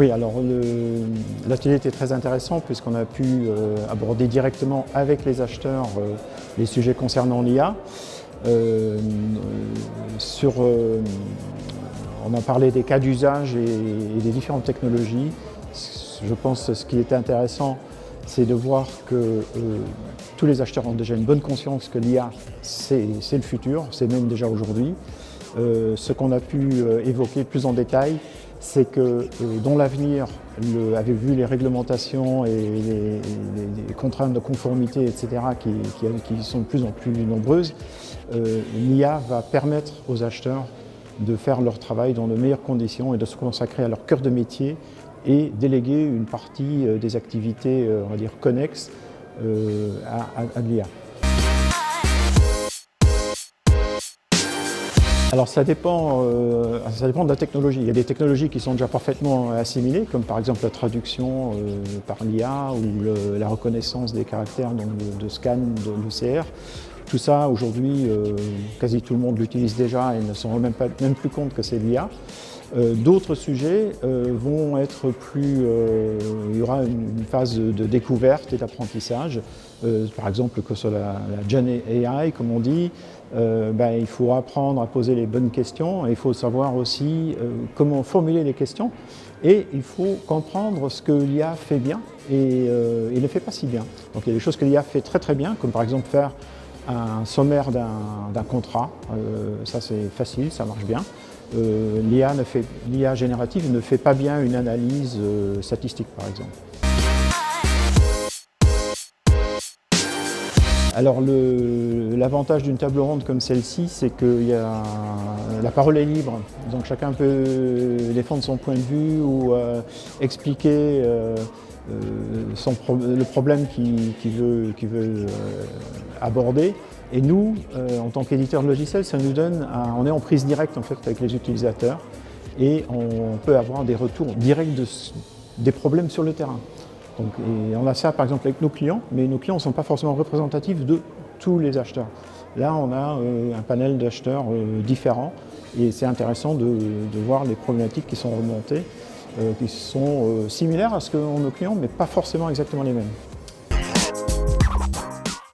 Oui, alors l'atelier était très intéressant puisqu'on a pu aborder directement avec les acheteurs les sujets concernant l'IA. On a parlé des cas d'usage et des différentes technologies. Je pense que ce qui était intéressant, c'est de voir que tous les acheteurs ont déjà une bonne conscience que l'IA, c'est le futur, c'est même déjà aujourd'hui. Ce qu'on a pu évoquer plus en détail, c'est que dans l'avenir, avec vu les réglementations et les contraintes de conformité, etc., qui sont de plus en plus nombreuses, l'IA va permettre aux acheteurs de faire leur travail dans de meilleures conditions et de se consacrer à leur cœur de métier et déléguer une partie des activités, on va dire, connexes à l'IA. Alors ça dépend de la technologie. Il y a des technologies qui sont déjà parfaitement assimilées, comme par exemple la traduction par l'IA ou la reconnaissance des caractères donc de scan de l'OCR. Tout ça, aujourd'hui, quasi tout le monde l'utilise déjà et ne se rend même plus compte que c'est l'IA. D'autres sujets vont être plus... il y aura une phase de découverte et d'apprentissage. Par exemple, que sur la Gen AI, comme on dit, il faut apprendre à poser les bonnes questions et il faut savoir aussi comment formuler les questions. Et il faut comprendre ce que l'IA fait bien et ne fait pas si bien. Donc il y a des choses que l'IA fait très très bien, comme par exemple faire un sommaire d'un contrat. Ça c'est facile, ça marche bien. L'IA générative ne fait pas bien une analyse statistique, par exemple. Alors l'avantage d'une table ronde comme celle-ci, c'est que la parole est libre, donc chacun peut défendre son point de vue ou expliquer le problème qu'il veut aborder. Et nous, en tant qu'éditeur de logiciels, ça nous donne, on est en prise directe en fait avec les utilisateurs et on peut avoir des retours directs des problèmes sur le terrain. Donc, et on a ça par exemple avec nos clients, mais nos clients ne sont pas forcément représentatifs de tous les acheteurs. Là, on a un panel d'acheteurs différents et c'est intéressant de voir les problématiques qui sont remontées, qui sont similaires à ce qu'ont nos clients, mais pas forcément exactement les mêmes.